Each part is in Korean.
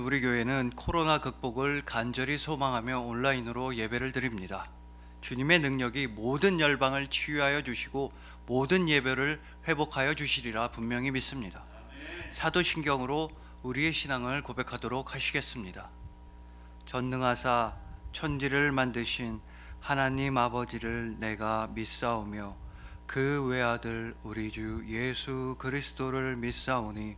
우리 교회는 코로나 극복을 간절히 소망하며 온라인으로 예배를 드립니다. 주님의 능력이 모든 열방을 치유하여 주시고 모든 예배를 회복하여 주시리라 분명히 믿습니다. 사도신경으로 우리의 신앙을 고백하도록 하시겠습니다. 전능하사 천지를 만드신 하나님 아버지를 내가 믿사오며 그 외아들 우리 주 예수 그리스도를 믿사오니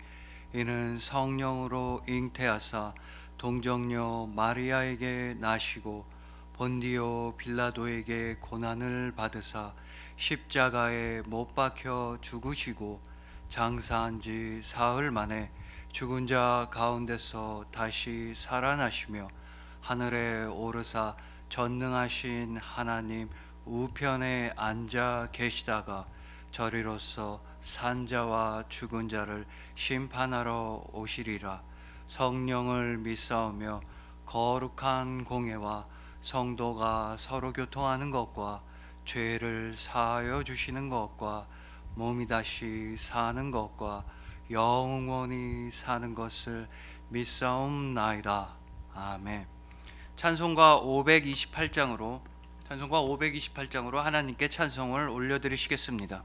이는 성령으로 잉태하사 동정녀 마리아에게 나시고 본디오 빌라도에게 고난을 받으사 십자가에 못 박혀 죽으시고 장사한 지 사흘 만에 죽은 자 가운데서 다시 살아나시며 하늘에 오르사 전능하신 하나님 우편에 앉아 계시다가 저리로서 산자와 죽은 자를 심판하러 오시리라. 성령을 믿사오며 거룩한 공예와 성도가 서로 교통하는 것과 죄를 사하여 주시는 것과 몸이 다시 사는 것과 영원히 사는 것을 믿사옵나이다. 아멘. 찬송가 528장으로 하나님께 찬송을 올려드리시겠습니다.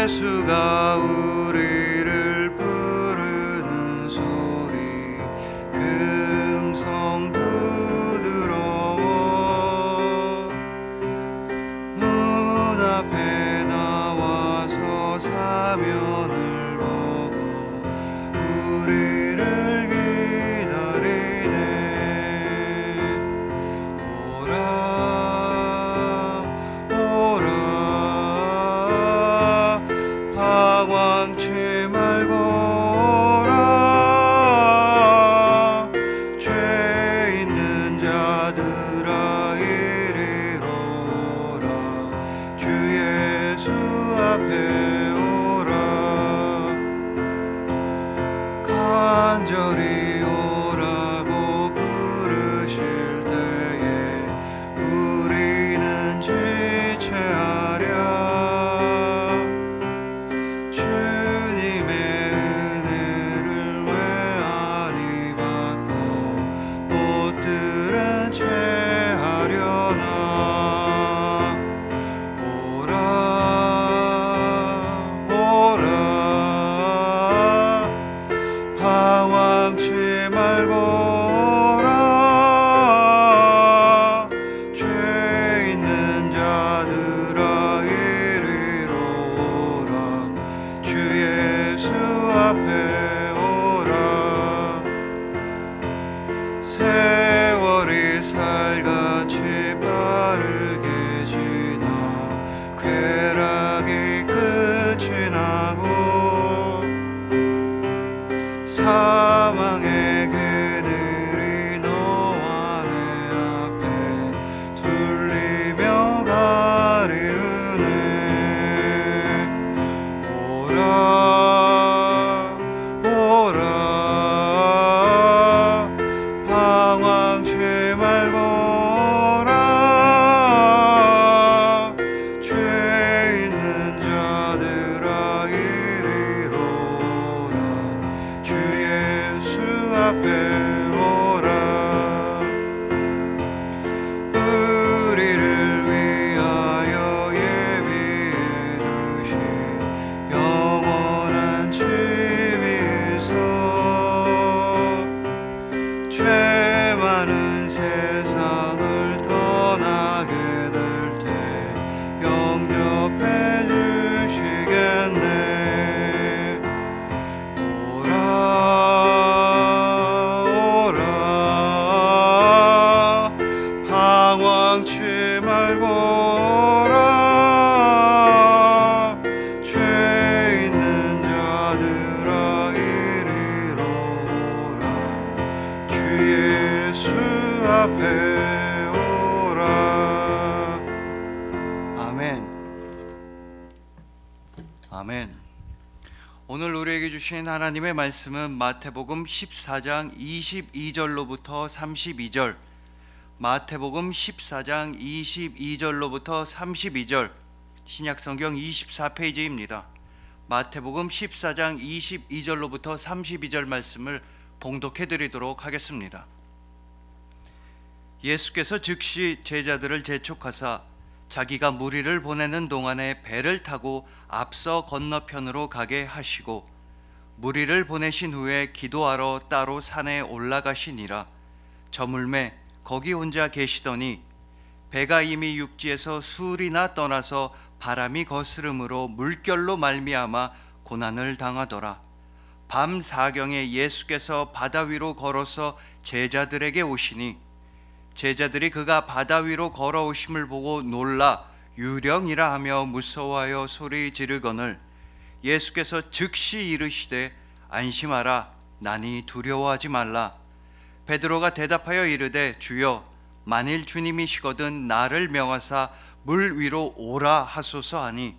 예수가 우리를 부르는 소리 금성 부드러워 문 앞에 나와서 사면을 보고 우리를 기다리네. 오라 오라 방황치 말고 오라. 죄 있는 자들아 이리로 오라. 주 예수 앞에 오라. 간절히 오라고 부르실 때에 우리는 지체하랴. 주님의 은혜를 왜 아니 받고 못들은 채 하려나. 오라 오라 방황치 말고 오라. 죄 있는 자들아 이리로 오라. 주 예수 앞에 오라. 세월이 살같이 빠르게 지나 쾌락이 끝이 나고 사망의 그늘이 너와 내 앞에 둘리며 가리우네. 오라 오라 방황치 말고 오라. 죄 있는 자들아 이리로 오라. 주 예수 앞에 오라. 우리를 위하여 예비해 두신 영원한 집 위에서 죄 많은 세상을 떠나게 될 때 영접해 주시겠네. 오라 오라 방황치 말고 오라. 죄 있는 자들아 이리로 오라. 주 예수 앞에 오라. 아멘. 아멘. 오늘 우리에게 주신 하나님의 말씀은 마태복음 14장 22절로부터 32절, 마태복음 14장 22절로부터 32절, 신약성경 24페이지입니다. 마태복음 14장 22절로부터 32절 말씀을 봉독해 드리도록 하겠습니다. 예수께서 즉시 제자들을 재촉하사 자기가 무리를 보내는 동안에 배를 타고 앞서 건너편으로 가게 하시고 무리를 보내신 후에 기도하러 따로 산에 올라가시니라. 저물매 거기 혼자 계시더니 배가 이미 육지에서 수리나 떠나서 바람이 거스름으로 물결로 말미암아 고난을 당하더라. 밤 사경에 예수께서 바다 위로 걸어서 제자들에게 오시니 제자들이 그가 바다 위로 걸어오심을 보고 놀라 유령이라 하며 무서워하여 소리 지르거늘 예수께서 즉시 이르시되 안심하라 나니 두려워하지 말라. 베드로가 대답하여 이르되 주여 만일 주님이시거든 나를 명하사 물 위로 오라 하소서 하니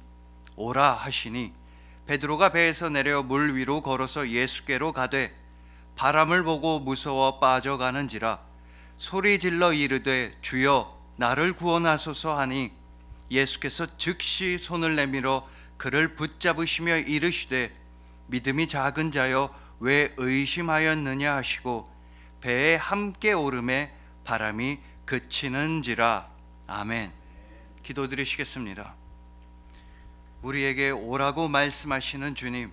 오라 하시니 베드로가 배에서 내려 물 위로 걸어서 예수께로 가되 바람을 보고 무서워 빠져가는지라 소리 질러 이르되 주여 나를 구원하소서 하니 예수께서 즉시 손을 내밀어 그를 붙잡으시며 이르시되 믿음이 작은 자여 왜 의심하였느냐 하시고 배에 함께 오름에 바람이 그치는지라. 아멘. 기도드리시겠습니다. 우리에게 오라고 말씀하시는 주님,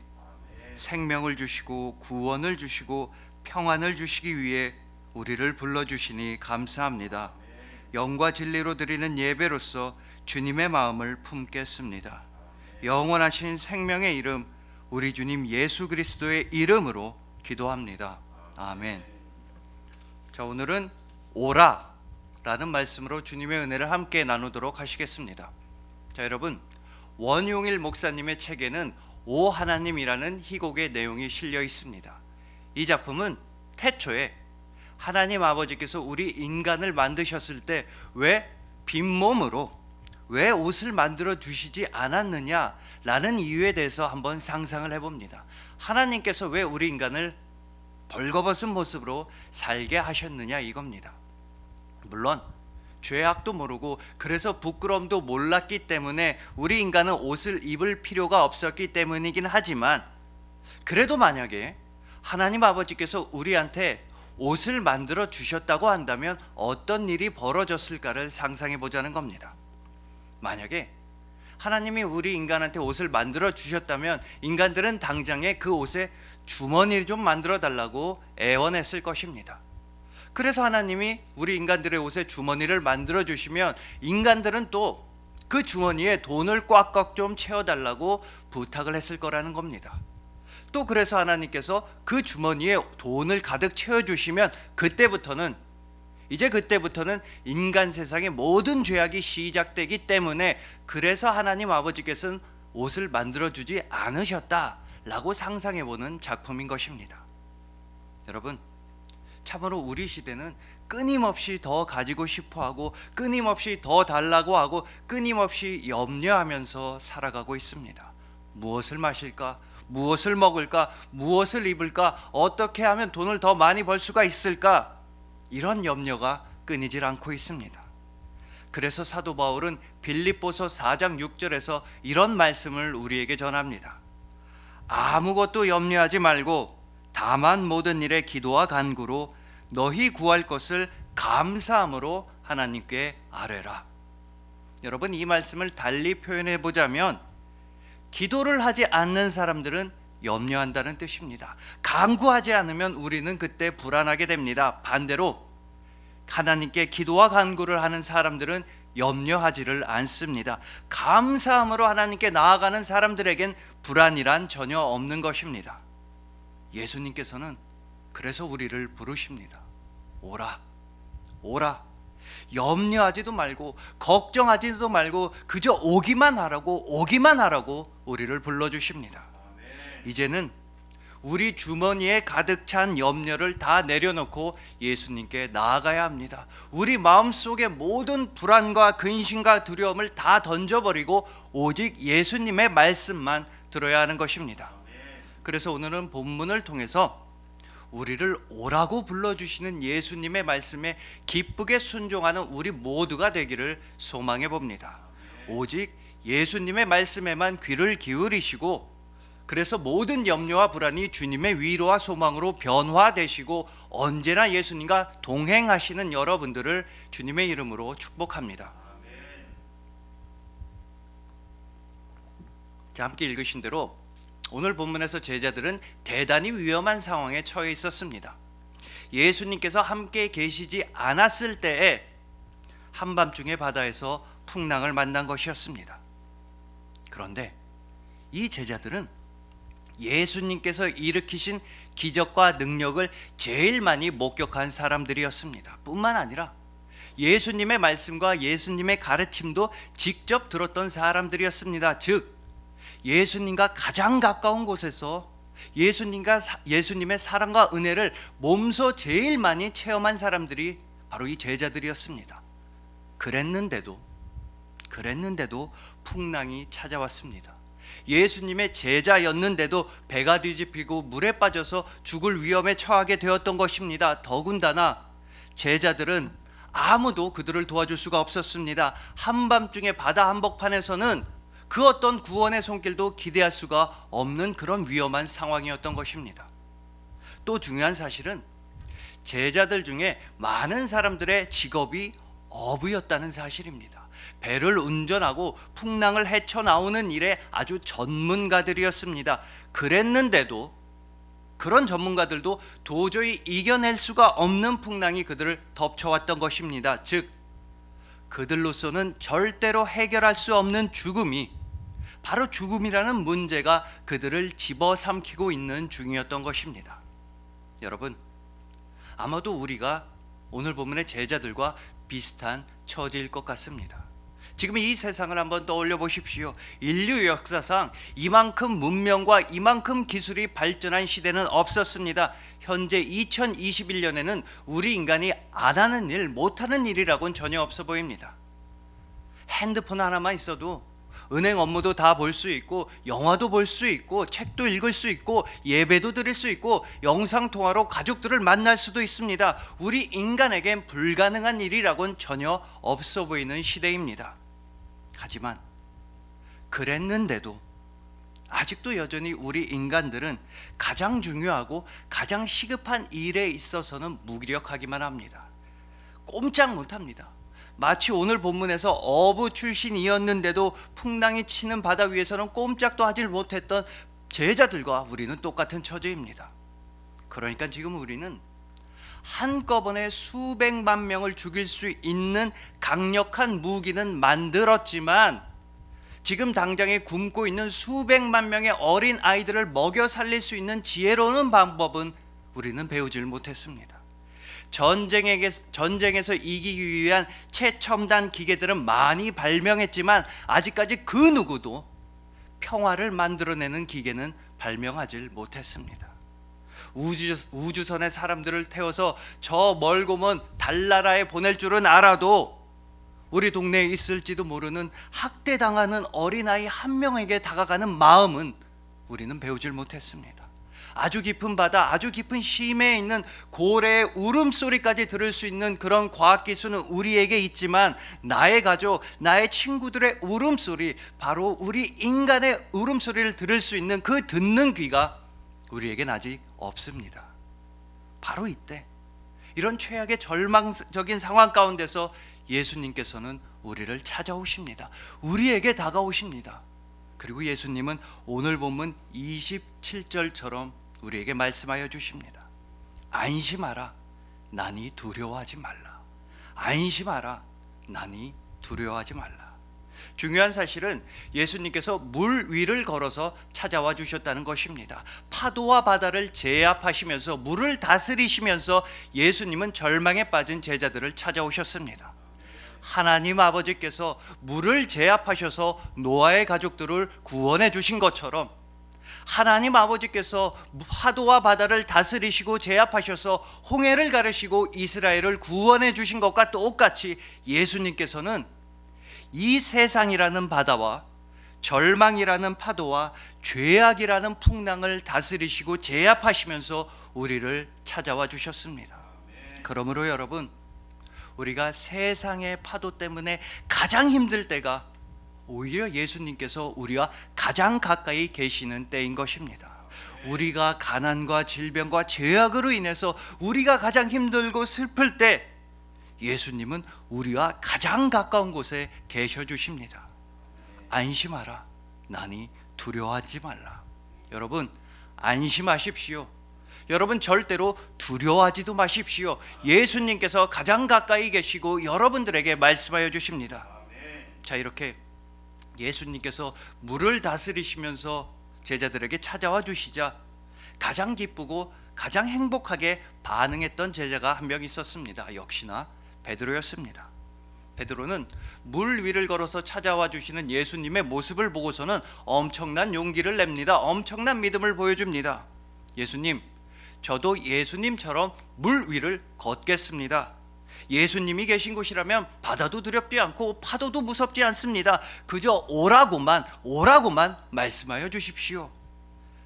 생명을 주시고 구원을 주시고 평안을 주시기 위해 우리를 불러주시니 감사합니다. 영과 진리로 드리는 예배로서 주님의 마음을 품겠습니다. 영원하신 생명의 이름 우리 주님 예수 그리스도의 이름으로 기도합니다. 아멘. 자, 오늘은 오라 라는 말씀으로 주님의 은혜를 함께 나누도록 하시겠습니다. 자, 여러분, 원용일 목사님의 책에는 오 하나님이라는 희곡의 내용이 실려 있습니다. 이 작품은 태초에 하나님 아버지께서 우리 인간을 만드셨을 때 왜 빈몸으로 왜 옷을 만들어 주시지 않았느냐라는 이유에 대해서 한번 상상을 해봅니다. 하나님께서 왜 우리 인간을 벌거벗은 모습으로 살게 하셨느냐 이겁니다. 물론 죄악도 모르고 그래서 부끄러움도 몰랐기 때문에 우리 인간은 옷을 입을 필요가 없었기 때문이긴 하지만 그래도 만약에 하나님 아버지께서 우리한테 옷을 만들어 주셨다고 한다면 어떤 일이 벌어졌을까를 상상해 보자는 겁니다. 만약에 하나님이 우리 인간한테 옷을 만들어 주셨다면 인간들은 당장에 그 옷에 주머니를 좀 만들어 달라고 애원했을 것입니다. 그래서 하나님이 우리 인간들의 옷에 주머니를 만들어 주시면 인간들은 또 그 주머니에 돈을 꽉꽉 좀 채워달라고 부탁을 했을 거라는 겁니다. 또 그래서 하나님께서 그 주머니에 돈을 가득 채워주시면 그때부터는 인간 세상의 모든 죄악이 시작되기 때문에 그래서 하나님 아버지께서는 옷을 만들어주지 않으셨다라고 상상해보는 작품인 것입니다. 여러분, 참으로 우리 시대는 끊임없이 더 가지고 싶어하고 끊임없이 더 달라고 하고 끊임없이 염려하면서 살아가고 있습니다. 무엇을 마실까? 무엇을 먹을까? 무엇을 입을까? 어떻게 하면 돈을 더 많이 벌 수가 있을까? 이런 염려가 끊이질 않고 있습니다. 그래서 사도 바울은 빌립보서 4장 6절에서 이런 말씀을 우리에게 전합니다. 아무것도 염려하지 말고 다만 모든 일에 기도와 간구로 너희 구할 것을 감사함으로 하나님께 아뢰라. 여러분, 이 말씀을 달리 표현해 보자면 기도를 하지 않는 사람들은 염려한다는 뜻입니다. 간구하지 않으면 우리는 그때 불안하게 됩니다. 반대로 하나님께 기도와 간구를 하는 사람들은 염려하지를 않습니다. 감사함으로 하나님께 나아가는 사람들에겐 불안이란 전혀 없는 것입니다. 예수님께서는 그래서 우리를 부르십니다. 오라, 오라. 염려하지도 말고 걱정하지도 말고 그저 오기만 하라고 우리를 불러주십니다. 이제는 우리 주머니에 가득 찬 염려를 다 내려놓고 예수님께 나아가야 합니다. 우리 마음속의 모든 불안과 근심과 두려움을 다 던져버리고 오직 예수님의 말씀만 들어야 하는 것입니다. 그래서 오늘은 본문을 통해서 우리를 오라고 불러주시는 예수님의 말씀에 기쁘게 순종하는 우리 모두가 되기를 소망해 봅니다. 오직 예수님의 말씀에만 귀를 기울이시고, 그래서 모든 염려와 불안이 주님의 위로와 소망으로 변화되시고 언제나 예수님과 동행하시는 여러분들을 주님의 이름으로 축복합니다. 자, 함께 읽으신 대로 오늘 본문에서 제자들은 대단히 위험한 상황에 처해 있었습니다. 예수님께서 함께 계시지 않았을 때에 한밤중에 바다에서 풍랑을 만난 것이었습니다. 그런데 이 제자들은 예수님께서 일으키신 기적과 능력을 제일 많이 목격한 사람들이었습니다. 뿐만 아니라 예수님의 말씀과 예수님의 가르침도 직접 들었던 사람들이었습니다. 즉, 예수님과 가장 가까운 곳에서 예수님의 사랑과 은혜를 몸소 제일 많이 체험한 사람들이 바로 이 제자들이었습니다. 그랬는데도 풍랑이 찾아왔습니다. 예수님의 제자였는데도 배가 뒤집히고 물에 빠져서 죽을 위험에 처하게 되었던 것입니다. 더군다나 제자들은 아무도 그들을 도와줄 수가 없었습니다. 한밤중에 바다 한복판에서는 그 어떤 구원의 손길도 기대할 수가 없는 그런 위험한 상황이었던 것입니다. 또 중요한 사실은 제자들 중에 많은 사람들의 직업이 어부였다는 사실입니다. 배를 운전하고 풍랑을 헤쳐나오는 일에 아주 전문가들이었습니다. 그랬는데도 그런 전문가들도 도저히 이겨낼 수가 없는 풍랑이 그들을 덮쳐왔던 것입니다. 즉, 그들로서는 절대로 해결할 수 없는 죽음이, 바로 죽음이라는 문제가 그들을 집어삼키고 있는 중이었던 것입니다. 여러분, 아마도 우리가 오늘 본문의 제자들과 비슷한 처지일 것 같습니다. 지금 이 세상을 한번 떠올려 보십시오. 인류 역사상 이만큼 문명과 이만큼 기술이 발전한 시대는 없었습니다. 현재 2021년에는 우리 인간이 안 하는 일, 못하는 일이라고는 전혀 없어 보입니다. 핸드폰 하나만 있어도 은행 업무도 다 볼 수 있고, 영화도 볼 수 있고, 책도 읽을 수 있고, 예배도 드릴 수 있고, 영상통화로 가족들을 만날 수도 있습니다. 우리 인간에겐 불가능한 일이라고는 전혀 없어 보이는 시대입니다. 하지만 그랬는데도 아직도 여전히 우리 인간들은 가장 중요하고 가장 시급한 일에 있어서는 무기력하기만 합니다. 꼼짝 못합니다. 마치 오늘 본문에서 어부 출신이었는데도 풍랑이 치는 바다 위에서는 꼼짝도 하지 못했던 제자들과 우리는 똑같은 처지입니다. 그러니까 지금 우리는 한꺼번에 수백만 명을 죽일 수 있는 강력한 무기는 만들었지만, 지금 당장에 굶고 있는 수백만 명의 어린 아이들을 먹여 살릴 수 있는 지혜로운 방법은 우리는 배우질 못했습니다. 전쟁에서 이기기 위한 최첨단 기계들은 많이 발명했지만 아직까지 그 누구도 평화를 만들어내는 기계는 발명하지 못했습니다. 우주선에 사람들을 태워서 저 멀고 먼 달나라에 보낼 줄은 알아도 우리 동네에 있을지도 모르는 학대당하는 어린아이 한 명에게 다가가는 마음은 우리는 배우질 못했습니다. 아주 깊은 바다, 아주 깊은 심해에 있는 고래의 울음소리까지 들을 수 있는 그런 과학기술은 우리에게 있지만, 나의 가족, 나의 친구들의 울음소리, 바로 우리 인간의 울음소리를 들을 수 있는 그 듣는 귀가 우리에겐 아직 없습니다. 바로 이때, 이런 최악의 절망적인 상황 가운데서 예수님께서는 우리를 찾아오십니다. 우리에게 다가오십니다. 그리고 예수님은 오늘 본문 27절처럼 우리에게 말씀하여 주십니다. 안심하라, 나니 두려워하지 말라. 안심하라, 나니 두려워하지 말라. 중요한 사실은 예수님께서 물 위를 걸어서 찾아와 주셨다는 것입니다. 파도와 바다를 제압하시면서 물을 다스리시면서 예수님은 절망에 빠진 제자들을 찾아오셨습니다. 하나님 아버지께서 물을 제압하셔서 노아의 가족들을 구원해 주신 것처럼, 하나님 아버지께서 파도와 바다를 다스리시고 제압하셔서 홍해를 가르시고 이스라엘을 구원해 주신 것과 똑같이 예수님께서는 이 세상이라는 바다와 절망이라는 파도와 죄악이라는 풍랑을 다스리시고 제압하시면서 우리를 찾아와 주셨습니다. 그러므로 여러분, 우리가 세상의 파도 때문에 가장 힘들 때가 오히려 예수님께서 우리와 가장 가까이 계시는 때인 것입니다. 우리가 가난과 질병과 죄악으로 인해서 우리가 가장 힘들고 슬플 때 예수님은 우리와 가장 가까운 곳에 계셔 주십니다. 안심하라, 나니 두려워하지 말라. 여러분, 안심하십시오. 여러분, 절대로 두려워하지도 마십시오. 예수님께서 가장 가까이 계시고 여러분들에게 말씀하여 주십니다. 자, 이렇게 예수님께서 물을 다스리시면서 제자들에게 찾아와 주시자 가장 기쁘고 가장 행복하게 반응했던 제자가 한 명 있었습니다. 역시나 베드로였습니다. 베드로는 물 위를 걸어서 찾아와 주시는 예수님의 모습을 보고서는 엄청난 용기를 냅니다. 엄청난 믿음을 보여줍니다. 예수님, 저도 예수님처럼 물 위를 걷겠습니다. 예수님이 계신 곳이라면 바다도 두렵지 않고 파도도 무섭지 않습니다. 그저 오라고만 말씀하여 주십시오.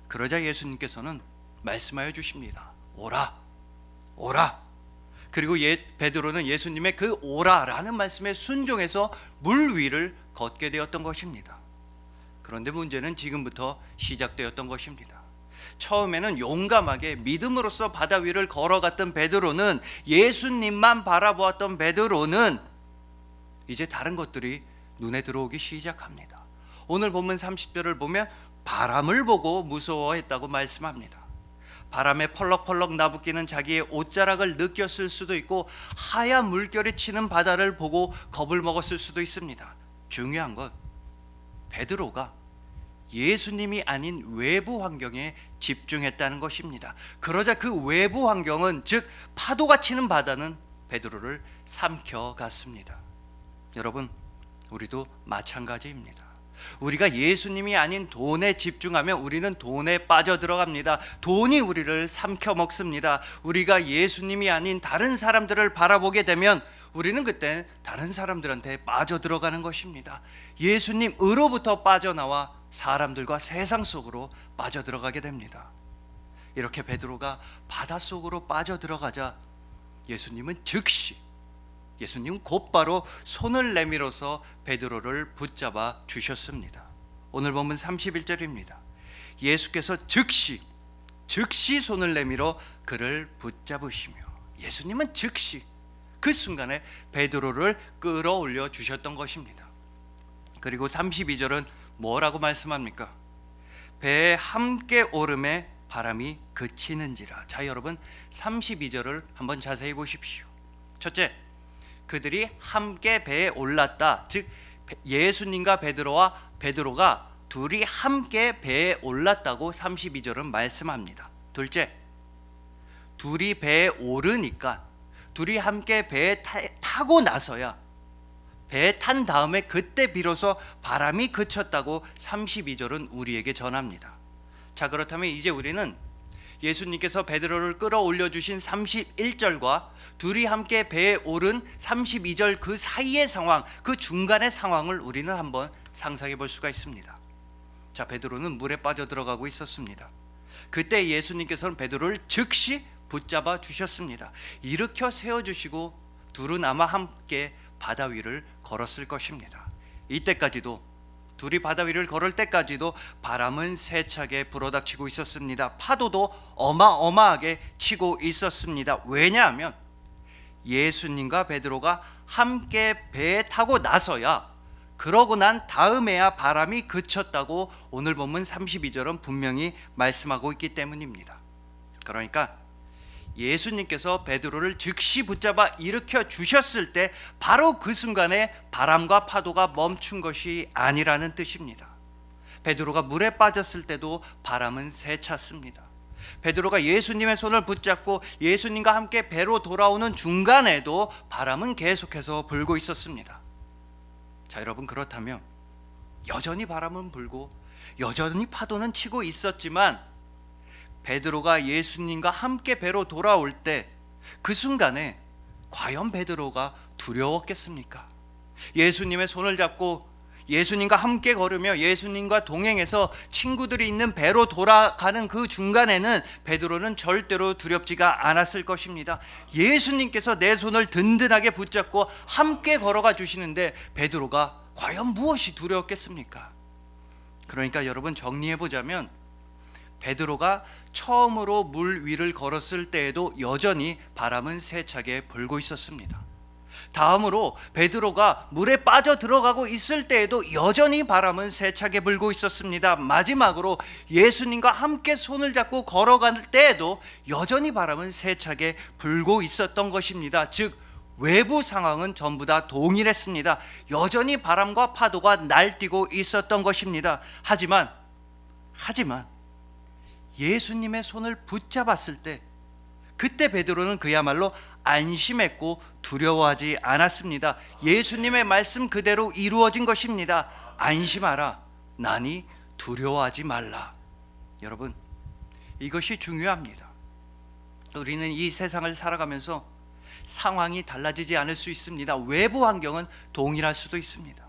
그러자 예수님께서는 말씀하여 주십니다. 오라. 그리고 베드로는 예수님의 그 오라라는 말씀에 순종해서 물 위를 걷게 되었던 것입니다. 그런데 문제는 지금부터 시작되었던 것입니다. 처음에는 용감하게 믿음으로써 바다 위를 걸어갔던 베드로는, 예수님만 바라보았던 베드로는 이제 다른 것들이 눈에 들어오기 시작합니다. 오늘 본문 30절을 보면 바람을 보고 무서워했다고 말씀합니다. 바람에 펄럭펄럭 나부끼는 자기의 옷자락을 느꼈을 수도 있고 하얀 물결이 치는 바다를 보고 겁을 먹었을 수도 있습니다. 중요한 건 베드로가 예수님이 아닌 외부 환경에 집중했다는 것입니다. 그러자 그 외부 환경은, 즉 파도가 치는 바다는 베드로를 삼켜갔습니다. 여러분, 우리도 마찬가지입니다. 우리가 예수님이 아닌 돈에 집중하면 우리는 돈에 빠져들어갑니다. 돈이 우리를 삼켜 먹습니다. 우리가 예수님이 아닌 다른 사람들을 바라보게 되면 우리는 그때 다른 사람들한테 빠져들어가는 것입니다. 예수님으로부터 빠져나와 사람들과 세상 속으로 빠져들어가게 됩니다. 이렇게 베드로가 바닷속으로 빠져들어가자 예수님은 곧바로 손을 내밀어서 베드로를 붙잡아 주셨습니다. 오늘 본문 31절입니다. 예수께서 즉시 손을 내밀어 그를 붙잡으시며, 예수님은 즉시 그 순간에 베드로를 끌어올려 주셨던 것입니다. 그리고 32절은 뭐라고 말씀합니까? 배에 함께 오름에 바람이 그치는지라. 자, 여러분 32절을 한번 자세히 보십시오. 첫째, 그들이 함께 배에 올랐다. 즉 예수님과 베드로가 둘이 함께 배에 올랐다고 32절은 말씀합니다. 둘째, 둘이 배에 오르니까, 둘이 함께 배에 타고 나서야, 배에 탄 다음에 그때 비로소 바람이 그쳤다고 32절은 우리에게 전합니다. 자, 그렇다면 이제 우리는 예수님께서 베드로를 끌어올려 주신 31절과 둘이 함께 배에 오른 32절 그 사이의 상황, 그 중간의 상황을 우리는 한번 상상해 볼 수가 있습니다. 자, 베드로는 물에 빠져 들어가고 있었습니다. 그때 예수님께서는 베드로를 즉시 붙잡아 주셨습니다. 일으켜 세워주시고 둘은 아마 함께 바다 위를 걸었을 것입니다. 이때까지도, 둘이 바다 위를 걸을 때까지도 바람은 세차게 불어닥치고 있었습니다. 파도도 어마어마하게 치고 있었습니다. 왜냐하면 예수님과 베드로가 함께 배에 타고 나서야, 그러고 난 다음에야 바람이 그쳤다고 오늘 본문 32절은 분명히 말씀하고 있기 때문입니다. 그러니까 예수님께서 베드로를 즉시 붙잡아 일으켜 주셨을 때 바로 그 순간에 바람과 파도가 멈춘 것이 아니라는 뜻입니다. 베드로가 물에 빠졌을 때도 바람은 세찼습니다. 베드로가 예수님의 손을 붙잡고 예수님과 함께 배로 돌아오는 중간에도 바람은 계속해서 불고 있었습니다. 자, 여러분, 그렇다면 여전히 바람은 불고 여전히 파도는 치고 있었지만 베드로가 예수님과 함께 배로 돌아올 때 그 순간에 과연 베드로가 두려웠겠습니까? 예수님의 손을 잡고 예수님과 함께 걸으며 예수님과 동행해서 친구들이 있는 배로 돌아가는 그 중간에는 베드로는 절대로 두렵지가 않았을 것입니다. 예수님께서 내 손을 든든하게 붙잡고 함께 걸어가 주시는데 베드로가 과연 무엇이 두려웠겠습니까? 그러니까 여러분, 정리해 보자면 베드로가 처음으로 물 위를 걸었을 때에도 여전히 바람은 세차게 불고 있었습니다. 다음으로 베드로가 물에 빠져 들어가고 있을 때에도 여전히 바람은 세차게 불고 있었습니다. 마지막으로 예수님과 함께 손을 잡고 걸어갈 때에도 여전히 바람은 세차게 불고 있었던 것입니다. 즉 외부 상황은 전부 다 동일했습니다. 여전히 바람과 파도가 날뛰고 있었던 것입니다. 하지만 예수님의 손을 붙잡았을 때 그때 베드로는 그야말로 안심했고 두려워하지 않았습니다. 예수님의 말씀 그대로 이루어진 것입니다. 안심하라, 나니 두려워하지 말라. 여러분, 이것이 중요합니다. 우리는 이 세상을 살아가면서 상황이 달라지지 않을 수 있습니다. 외부 환경은 동일할 수도 있습니다.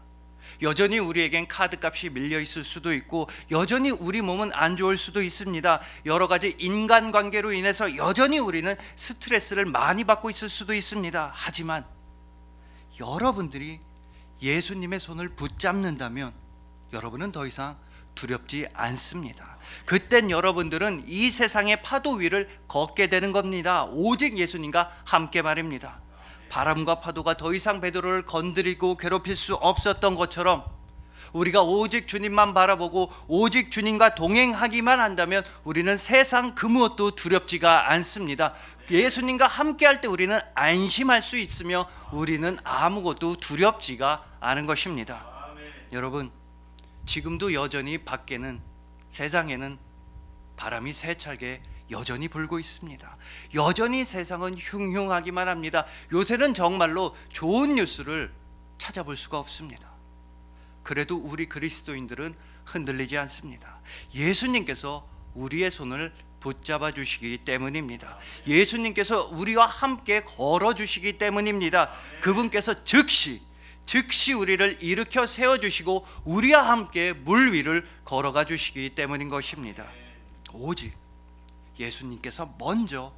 여전히 우리에겐 카드값이 밀려 있을 수도 있고 여전히 우리 몸은 안 좋을 수도 있습니다. 여러 가지 인간관계로 인해서 여전히 우리는 스트레스를 많이 받고 있을 수도 있습니다. 하지만 여러분들이 예수님의 손을 붙잡는다면 여러분은 더 이상 두렵지 않습니다. 그땐 여러분들은 이 세상의 파도 위를 걷게 되는 겁니다. 오직 예수님과 함께 말입니다. 바람과 파도가 더 이상 베드로를 건드리고 괴롭힐 수 없었던 것처럼 우리가 오직 주님만 바라보고 오직 주님과 동행하기만 한다면 우리는 세상 그 무엇도 두렵지가 않습니다. 예수님과 함께 할 때 우리는 안심할 수 있으며 우리는 아무것도 두렵지가 않은 것입니다. 여러분, 지금도 여전히 밖에는, 세상에는 바람이 세차게 여전히 불고 있습니다. 여전히 세상은 흉흉하기만 합니다. 요새는 정말로 좋은 뉴스를 찾아볼 수가 없습니다. 그래도 우리 그리스도인들은 흔들리지 않습니다. 예수님께서 우리의 손을 붙잡아 주시기 때문입니다. 예수님께서 우리와 함께 걸어 주시기 때문입니다. 그분께서 즉시 우리를 일으켜 세워주시고 우리와 함께 물 위를 걸어가 주시기 때문인 것입니다. 오직 예수님께서 먼저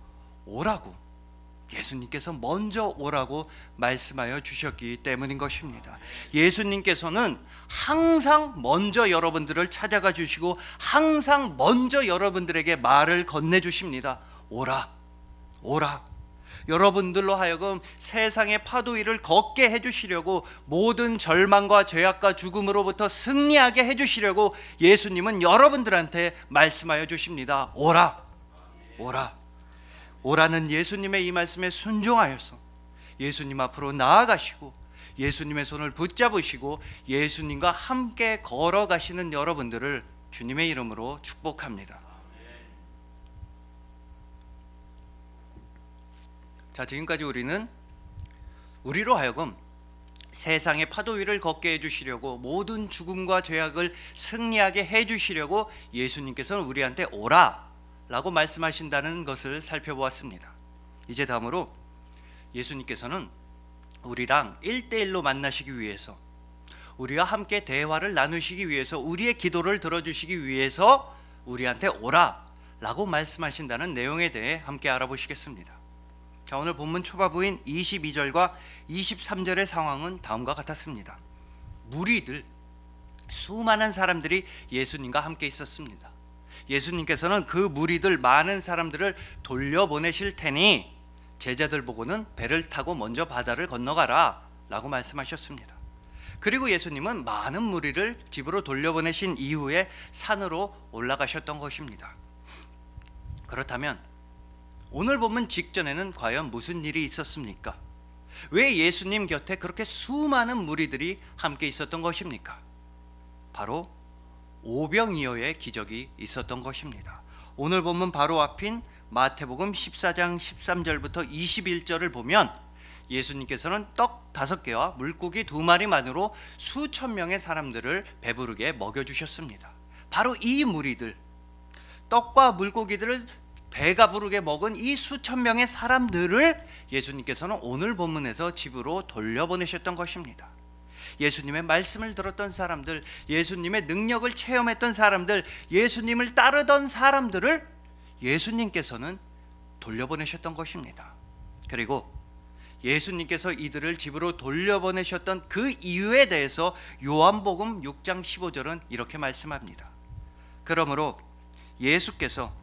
오라고 말씀하여 주셨기 때문인 것입니다. 예수님께서는 항상 먼저 여러분들을 찾아가 주시고 항상 먼저 여러분들에게 말을 건네주십니다. 오라. 여러분들로 하여금 세상의 파도 위를 걷게 해주시려고, 모든 절망과 죄악과 죽음으로부터 승리하게 해주시려고 예수님은 여러분들한테 말씀하여 주십니다. 오라는 예수님의 이 말씀에 순종하여서 예수님 앞으로 나아가시고 예수님의 손을 붙잡으시고 예수님과 함께 걸어가시는 여러분들을 주님의 이름으로 축복합니다. 자, 지금까지 우리로 하여금 세상의 파도 위를 걷게 해주시려고, 모든 죽음과 죄악을 승리하게 해주시려고 예수님께서는 우리한테 오라라고 말씀하신다는 것을 살펴보았습니다. 이제 다음으로 예수님께서는 우리랑 1대1로 만나시기 위해서, 우리와 함께 대화를 나누시기 위해서, 우리의 기도를 들어주시기 위해서 우리한테 오라라고 말씀하신다는 내용에 대해 함께 알아보시겠습니다. 자, 오늘 본문 초반부인 22절과 23절의 상황은 다음과 같았습니다. 수많은 사람들이 예수님과 함께 있었습니다. 예수님께서는 그 무리들 많은 사람들을 돌려보내실 테니 제자들 보고는 배를 타고 먼저 바다를 건너가라 라고 말씀하셨습니다. 그리고 예수님은 많은 무리를 집으로 돌려보내신 이후에 산으로 올라가셨던 것입니다. 그렇다면 오늘 본문 직전에는 과연 무슨 일이 있었습니까? 왜 예수님 곁에 그렇게 수많은 무리들이 함께 있었던 것입니까? 바로 오병이어의 기적이 있었던 것입니다. 오늘 본문 바로 앞인 마태복음 14장 13절부터 21절을 보면 예수님께서는 떡 5개와 물고기 2마리만으로 수천 명의 사람들을 배부르게 먹여주셨습니다. 바로 이 무리들, 떡과 물고기들을 배가 부르게 먹은 이 수천 명의 사람들을 예수님께서는 오늘 본문에서 집으로 돌려보내셨던 것입니다. 예수님의 말씀을 들었던 사람들, 예수님의 능력을 체험했던 사람들, 예수님을 따르던 사람들을 예수님께서는 돌려보내셨던 것입니다. 그리고 예수님께서 이들을 집으로 돌려보내셨던 그 이유에 대해서 요한복음 6장 15절은 이렇게 말씀합니다. 그러므로 예수께서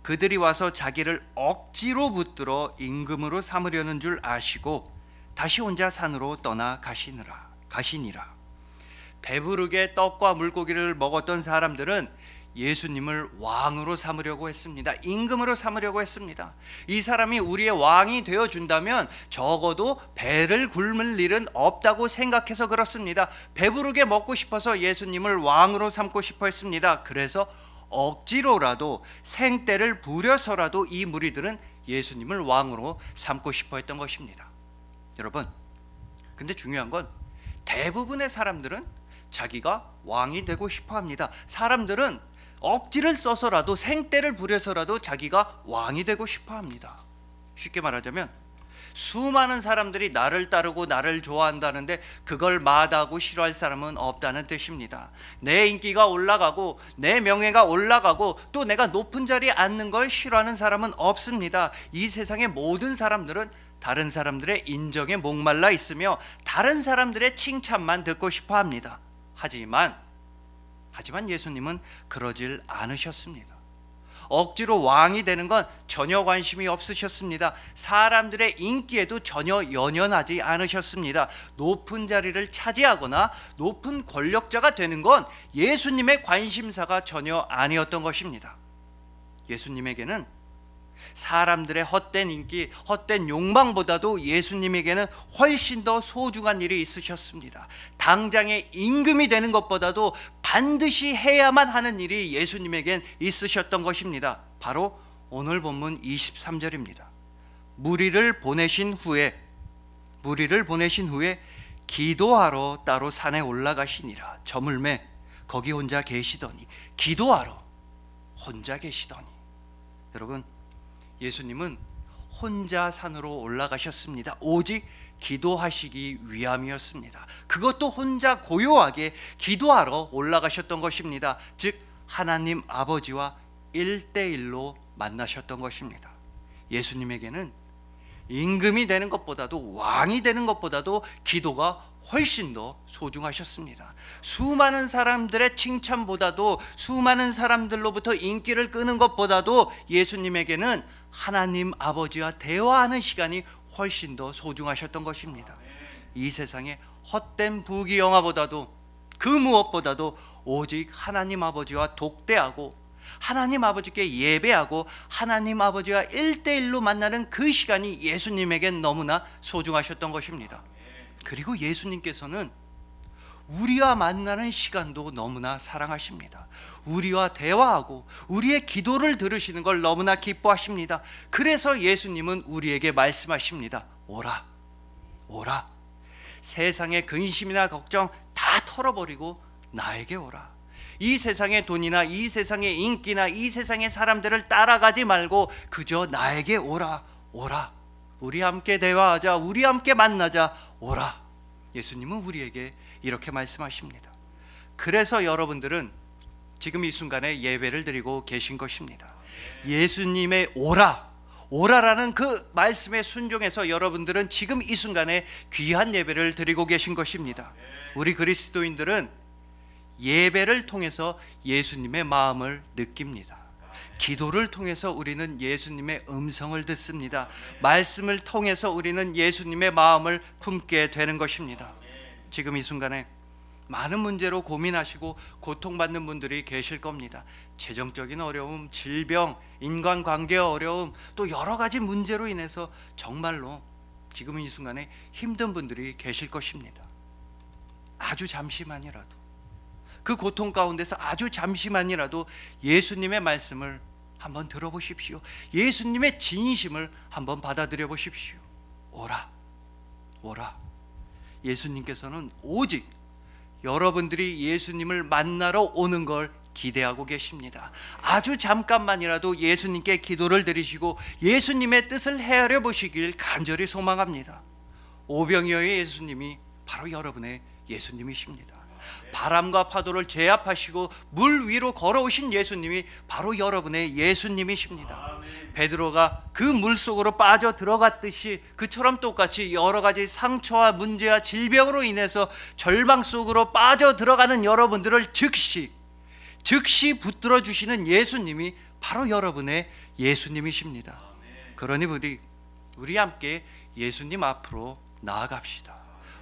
그들이 와서 자기를 억지로 붙들어 임금으로 삼으려는 줄 아시고 다시 혼자 산으로 떠나 가시니라. 배부르게 떡과 물고기를 먹었던 사람들은 예수님을 왕으로 삼으려고 했습니다. 임금으로 삼으려고 했습니다. 이 사람이 우리의 왕이 되어준다면 적어도 배를 굶을 일은 없다고 생각해서 그렇습니다. 배부르게 먹고 싶어서 예수님을 왕으로 삼고 싶어 했습니다. 그래서 억지로라도 생떼를 부려서라도 이 무리들은 예수님을 왕으로 삼고 싶어 했던 것입니다. 여러분, 근데 중요한 건 대부분의 사람들은 자기가 왕이 되고 싶어 합니다. 사람들은 억지를 써서라도 생떼를 부려서라도 자기가 왕이 되고 싶어 합니다. 쉽게 말하자면 수많은 사람들이 나를 따르고 나를 좋아한다는데 그걸 마다하고 싫어할 사람은 없다는 뜻입니다. 내 인기가 올라가고 내 명예가 올라가고 또 내가 높은 자리에 앉는 걸 싫어하는 사람은 없습니다. 이 세상의 모든 사람들은 다른 사람들의 인정에 목말라 있으며 다른 사람들의 칭찬만 듣고 싶어 합니다. 하지만 예수님은 그러질 않으셨습니다. 억지로 왕이 되는 건 전혀 관심이 없으셨습니다. 사람들의 인기에도 전혀 연연하지 않으셨습니다. 높은 자리를 차지하거나 높은 권력자가 되는 건 예수님의 관심사가 전혀 아니었던 것입니다. 예수님에게는 사람들의 헛된 인기, 헛된 욕망보다도 예수님에게는 훨씬 더 소중한 일이 있으셨습니다. 당장의 임금이 되는 것보다도 반드시 해야만 하는 일이 예수님에겐 있으셨던 것입니다. 바로 오늘 본문 23절입니다. 무리를 보내신 후에 기도하러 따로 산에 올라가시니라. 저물매 거기 혼자 계시더니, 기도하러 혼자 계시더니. 여러분, 예수님은 혼자 산으로 올라가셨습니다. 오직 기도하시기 위함이었습니다. 그것도 혼자 고요하게 기도하러 올라가셨던 것입니다. 즉 하나님 아버지와 1대1로 만나셨던 것입니다. 예수님에게는 임금이 되는 것보다도 왕이 되는 것보다도 기도가 훨씬 더 소중하셨습니다. 수많은 사람들의 칭찬보다도 수많은 사람들로부터 인기를 끄는 것보다도 예수님에게는 하나님 아버지와 대화하는 시간이 훨씬 더 소중하셨던 것입니다. 이 세상의 헛된 부귀영화보다도 그 무엇보다도 오직 하나님 아버지와 독대하고 하나님 아버지께 예배하고 하나님 아버지와 1대1로 만나는 그 시간이 예수님에겐 너무나 소중하셨던 것입니다. 그리고 예수님께서는 우리와 만나는 시간도 너무나 사랑하십니다. 우리와 대화하고 우리의 기도를 들으시는 걸 너무나 기뻐하십니다. 그래서 예수님은 우리에게 말씀하십니다. 오라, 오라. 세상의 근심이나 걱정 다 털어버리고 나에게 오라. 이 세상의 돈이나 이 세상의 인기나 이 세상의 사람들을 따라가지 말고 그저 나에게 오라, 오라. 우리 함께 대화하자, 우리 함께 만나자, 오라. 예수님은 우리에게 이렇게 말씀하십니다. 그래서 여러분들은 지금 이 순간에 예배를 드리고 계신 것입니다. 예수님의 오라라는 그 말씀에 순종해서 여러분들은 지금 이 순간에 귀한 예배를 드리고 계신 것입니다. 우리 그리스도인들은 예배를 통해서 예수님의 마음을 느낍니다. 기도를 통해서 우리는 예수님의 음성을 듣습니다. 말씀을 통해서 우리는 예수님의 마음을 품게 되는 것입니다. 지금 이 순간에 많은 문제로 고민하시고 고통받는 분들이 계실 겁니다. 재정적인 어려움, 질병, 인간관계의 어려움, 또 여러 가지 문제로 인해서 정말로 지금 이 순간에 힘든 분들이 계실 것입니다. 아주 잠시만이라도 그 고통 가운데서 아주 잠시만이라도 예수님의 말씀을 한번 들어보십시오. 예수님의 진심을 한번 받아들여 보십시오. 오라, 오라. 예수님께서는 오직 여러분들이 예수님을 만나러 오는 걸 기대하고 계십니다. 아주 잠깐만이라도 예수님께 기도를 드리시고 예수님의 뜻을 헤아려 보시길 간절히 소망합니다. 오병이어의 예수님이 바로 여러분의 예수님이십니다. 바람과 파도를 제압하시고 물 위로 걸어오신 예수님이 바로 여러분의 예수님이십니다. 베드로가 그 물 속으로 빠져 들어갔듯이 그처럼 똑같이 여러 가지 상처와 문제와 질병으로 인해서 절망 속으로 빠져 들어가는 여러분들을 즉시 붙들어 주시는 예수님이 바로 여러분의 예수님이십니다. 그러니 우리 함께 예수님 앞으로 나아갑시다.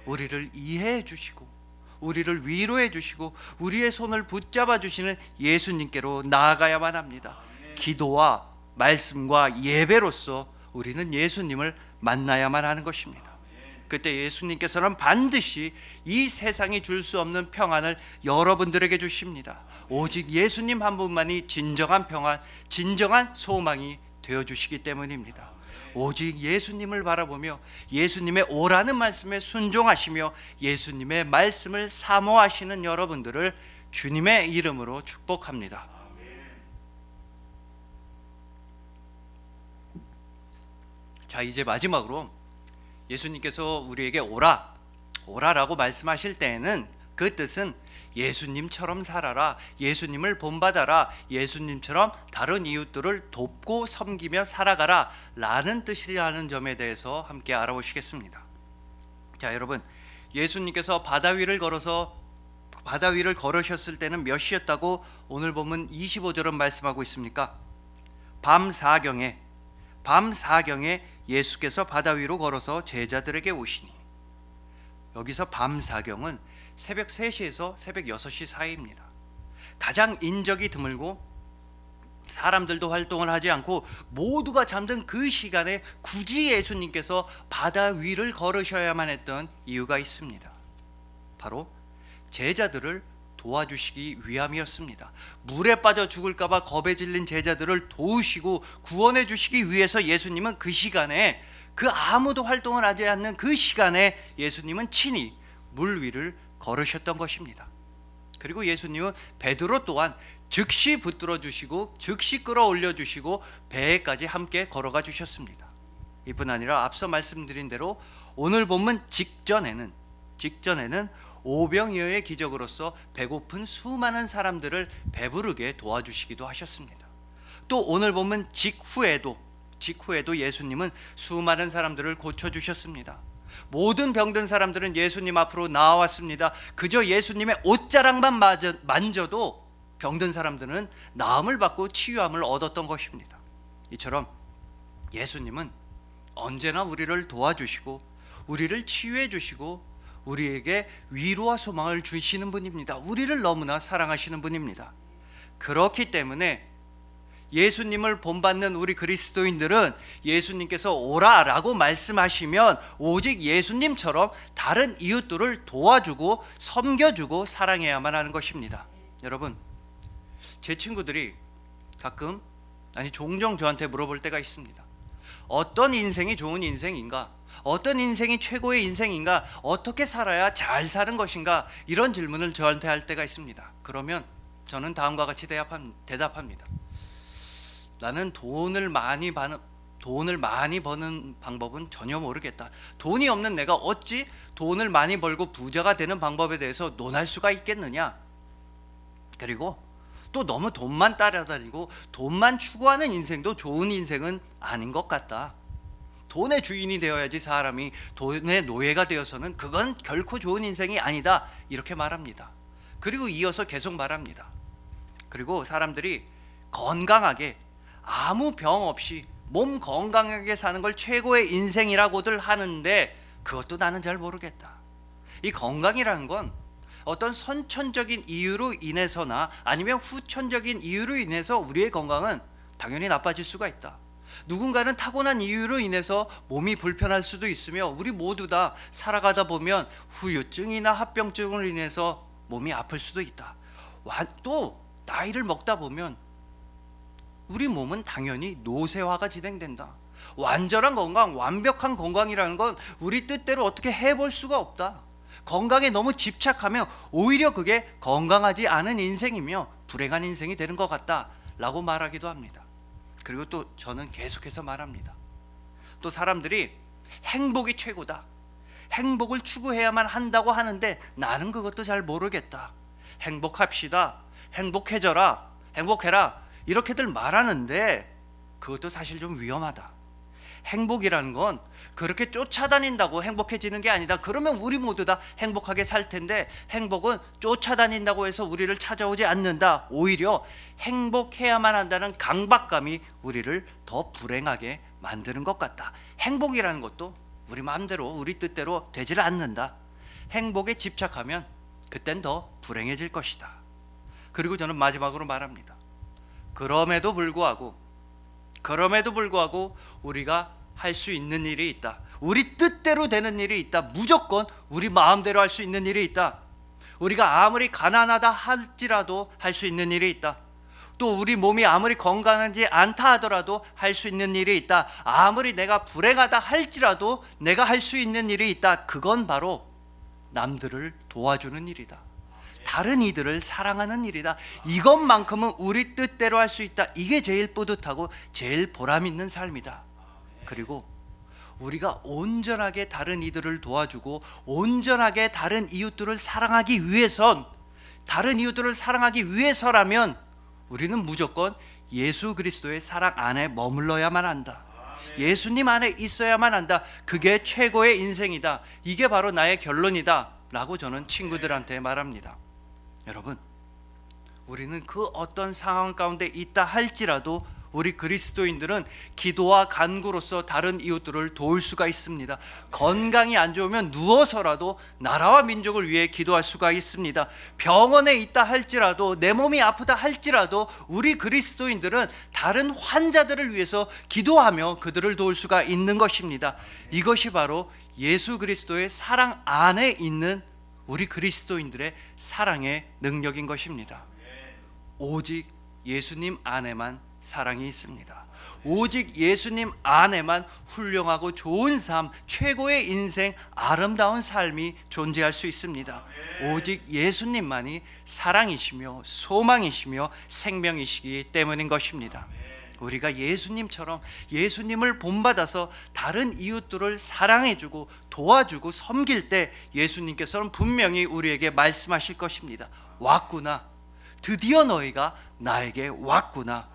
우리를 이해해 주시고 우리를 위로해 주시고 우리의 손을 붙잡아 주시는 예수님께로 나아가야만 합니다. 기도와 말씀과 예배로서 우리는 예수님을 만나야만 하는 것입니다. 그때 예수님께서는 반드시 이 세상이 줄 수 없는 평안을 여러분들에게 주십니다. 오직 예수님 한 분만이 진정한 평안, 진정한 소망이 되어주시기 때문입니다. 오직 예수님을 바라보며 예수님의 오라는 말씀에 순종하시며 예수님의 말씀을 사모하시는 여러분들을 주님의 이름으로 축복합니다. 자, 이제 마지막으로 예수님께서 우리에게 오라라고 말씀하실 때에는 그 뜻은 예수님처럼 살아라, 예수님을 본받아라, 예수님처럼 다른 이웃들을 돕고 섬기며 살아가라 라는 뜻이라는 점에 대해서 함께 알아보시겠습니다. 자, 여러분, 예수님께서 바다 위를 걸으셨을 때는 몇 시였다고 오늘 보면 25절은 말씀하고 있습니까? 밤 사경에 예수께서 바다 위로 걸어서 제자들에게 오시니, 여기서 밤 사경은 새벽 3시에서 새벽 6시 사이입니다. 가장 인적이 드물고 사람들도 활동을 하지 않고 모두가 잠든 그 시간에 굳이 예수님께서 바다 위를 걸으셔야만 했던 이유가 있습니다. 바로 제자들을 도와주시기 위함이었습니다. 물에 빠져 죽을까 봐 겁에 질린 제자들을 도우시고 구원해 주시기 위해서 예수님은 그 시간에, 그 아무도 활동을 하지 않는 그 시간에 예수님은 친히 물 위를 걸으셨던 것입니다. 그리고 예수님은 베드로 또한 즉시 붙들어 주시고 즉시 끌어올려 주시고 배에까지 함께 걸어가 주셨습니다. 이뿐 아니라 앞서 말씀드린 대로 오늘 본문 직전에는 오병이어의 기적으로서 배고픈 수많은 사람들을 배부르게 도와주시기도 하셨습니다. 또 오늘 본문 직후에도 예수님은 수많은 사람들을 고쳐주셨습니다. 모든 병든 사람들은 예수님 앞으로 나왔습니다. 그저 예수님의 옷자락만 만져도 병든 사람들은 나음을 받고 치유함을 얻었던 것입니다. 이처럼 예수님은 언제나 우리를 도와주시고 우리를 치유해 주시고 우리에게 위로와 소망을 주시는 분입니다. 우리를 너무나 사랑하시는 분입니다. 그렇기 때문에 예수님을 본받는 우리 그리스도인들은 예수님께서 오라라고 말씀하시면 오직 예수님처럼 다른 이웃들을 도와주고 섬겨주고 사랑해야만 하는 것입니다. 여러분, 제 친구들이 종종 저한테 물어볼 때가 있습니다. 어떤 인생이 좋은 인생인가? 어떤 인생이 최고의 인생인가? 어떻게 살아야 잘 사는 것인가? 이런 질문을 저한테 할 때가 있습니다. 그러면 저는 다음과 같이 대답합니다. 나는 돈을 많이 버는 방법은 전혀 모르겠다. 돈이 없는 내가 어찌 돈을 많이 벌고 부자가 되는 방법에 대해서 논할 수가 있겠느냐? 그리고 또 너무 돈만 따라다니고 돈만 추구하는 인생도 좋은 인생은 아닌 것 같다. 돈의 주인이 되어야지 사람이 돈의 노예가 되어서는 그건 결코 좋은 인생이 아니다. 이렇게 말합니다. 그리고 이어서 계속 말합니다. 그리고 사람들이 건강하게 아무 병 없이 몸 건강하게 사는 걸 최고의 인생이라고들 하는데 그것도 나는 잘 모르겠다. 이 건강이라는 건 어떤 선천적인 이유로 인해서나 아니면 후천적인 이유로 인해서 우리의 건강은 당연히 나빠질 수가 있다. 누군가는 타고난 이유로 인해서 몸이 불편할 수도 있으며 우리 모두 다 살아가다 보면 후유증이나 합병증으로 인해서 몸이 아플 수도 있다. 또 나이를 먹다 보면 우리 몸은 당연히 노쇠화가 진행된다. 완전한 건강, 완벽한 건강이라는 건 우리 뜻대로 어떻게 해볼 수가 없다. 건강에 너무 집착하면 오히려 그게 건강하지 않은 인생이며 불행한 인생이 되는 것 같다 라고 말하기도 합니다. 그리고 또 저는 계속해서 말합니다. 또 사람들이 행복이 최고다. 행복을 추구해야만 한다고 하는데 나는 그것도 잘 모르겠다. 행복합시다. 행복해져라. 행복해라. 이렇게들 말하는데 그것도 사실 좀 위험하다. 행복이라는 건 그렇게 쫓아다닌다고 행복해지는 게 아니다. 그러면 우리 모두 다 행복하게 살 텐데 행복은 쫓아다닌다고 해서 우리를 찾아오지 않는다. 오히려 행복해야만 한다는 강박감이 우리를 더 불행하게 만드는 것 같다. 행복이라는 것도 우리 마음대로 우리 뜻대로 되질 않는다. 행복에 집착하면 그땐 더 불행해질 것이다. 그리고 저는 마지막으로 말합니다. 그럼에도 불구하고 우리가 할 수 있는 일이 있다. 우리 뜻대로 되는 일이 있다. 무조건 우리 마음대로 할 수 있는 일이 있다. 우리가 아무리 가난하다 할지라도 할 수 있는 일이 있다. 또 우리 몸이 아무리 건강하지 않다 하더라도 할 수 있는 일이 있다. 아무리 내가 불행하다 할지라도 내가 할 수 있는 일이 있다. 그건 바로 남들을 도와주는 일이다. 다른 이들을 사랑하는 일이다. 이것만큼은 우리 뜻대로 할 수 있다. 이게 제일 뿌듯하고 제일 보람 있는 삶이다. 그리고 우리가 온전하게 다른 이들을 도와주고 온전하게 다른 이웃들을 사랑하기 위해서라면 우리는 무조건 예수 그리스도의 사랑 안에 머물러야만 한다. 예수님 안에 있어야만 한다. 그게 최고의 인생이다. 이게 바로 나의 결론이다 라고 저는 친구들한테 말합니다. 여러분, 우리는 그 어떤 상황 가운데 있다 할지라도 우리 그리스도인들은 기도와 간구로서 다른 이웃들을 도울 수가 있습니다. 건강이 안 좋으면 누워서라도 나라와 민족을 위해 기도할 수가 있습니다. 병원에 있다 할지라도 내 몸이 아프다 할지라도 우리 그리스도인들은 다른 환자들을 위해서 기도하며 그들을 도울 수가 있는 것입니다. 이것이 바로 예수 그리스도의 사랑 안에 있는 우리 그리스도인들의 사랑의 능력인 것입니다. 오직 예수님 안에만 사랑이 있습니다. 오직 예수님 안에만 훌륭하고 좋은 삶, 최고의 인생, 아름다운 삶이 존재할 수 있습니다. 오직 예수님만이 사랑이시며 소망이시며 생명이시기 때문인 것입니다. 우리가 예수님처럼 예수님을 본받아서 다른 이웃들을 사랑해주고 도와주고 섬길 때 예수님께서는 분명히 우리에게 말씀하실 것입니다. 왔구나. 드디어 너희가 나에게 왔구나.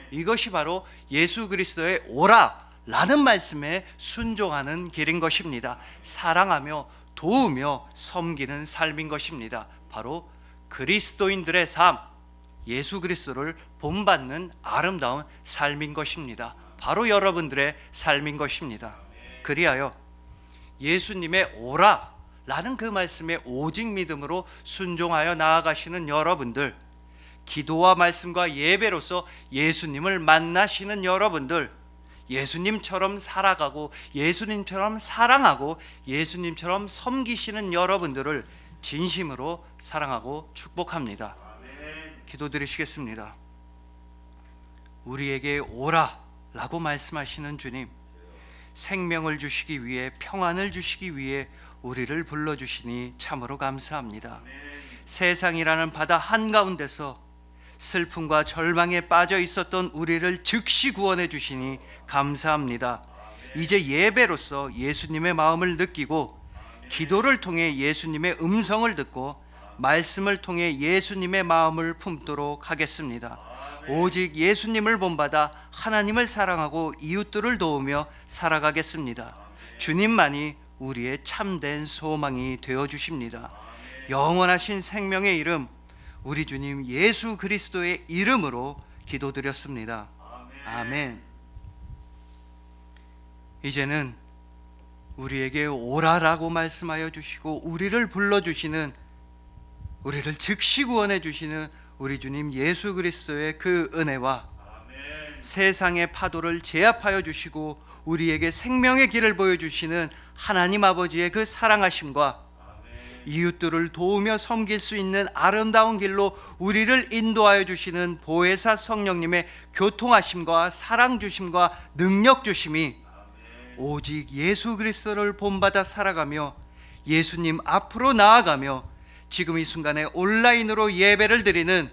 이것이 바로 예수 그리스도의 오라 라는 말씀에 순종하는 길인 것입니다. 사랑하며 도우며 섬기는 삶인 것입니다. 바로 그리스도인들의 삶, 예수 그리스도를 본받는 아름다운 삶인 것입니다. 바로 여러분들의 삶인 것입니다. 그리하여 예수님의 오라 라는 그 말씀에 오직 믿음으로 순종하여 나아가시는 여러분들, 기도와 말씀과 예배로서 예수님을 만나시는 여러분들, 예수님처럼 살아가고 예수님처럼 사랑하고 예수님처럼 섬기시는 여러분들을 진심으로 사랑하고 축복합니다. 기도드리시겠습니다. 우리에게 오라 라고 말씀하시는 주님, 생명을 주시기 위해, 평안을 주시기 위해 우리를 불러주시니 참으로 감사합니다. 세상이라는 바다 한가운데서 슬픔과 절망에 빠져 있었던 우리를 즉시 구원해 주시니 감사합니다. 이제 예배로서 예수님의 마음을 느끼고 기도를 통해 예수님의 음성을 듣고 말씀을 통해 예수님의 마음을 품도록 하겠습니다. 오직 예수님을 본받아 하나님을 사랑하고 이웃들을 도우며 살아가겠습니다. 주님만이 우리의 참된 소망이 되어 주십니다. 영원하신 생명의 이름, 우리 주님 예수 그리스도의 이름으로 기도드렸습니다. 아멘. 이제는 우리에게 오라라고 말씀하여 주시고 우리를 불러주시는, 우리를 즉시 구원해 주시는 우리 주님 예수 그리스도의 그 은혜와 세상의 파도를 제압하여 주시고 우리에게 생명의 길을 보여주시는 하나님 아버지의 그 사랑하심과 이웃들을 도우며 섬길 수 있는 아름다운 길로 우리를 인도하여 주시는 보혜사 성령님의 교통하심과 사랑 주심과 능력 주심이 오직 예수 그리스도를 본받아 살아가며 예수님 앞으로 나아가며 지금 이 순간에 온라인으로 예배를 드리는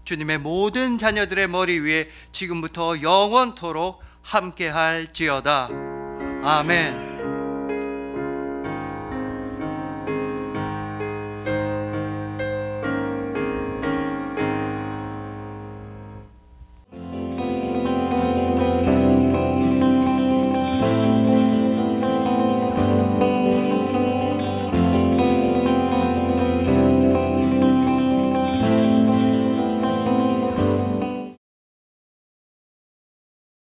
주님의 모든 자녀들의 머리 위에 지금부터 영원토록 함께할지어다. 아멘.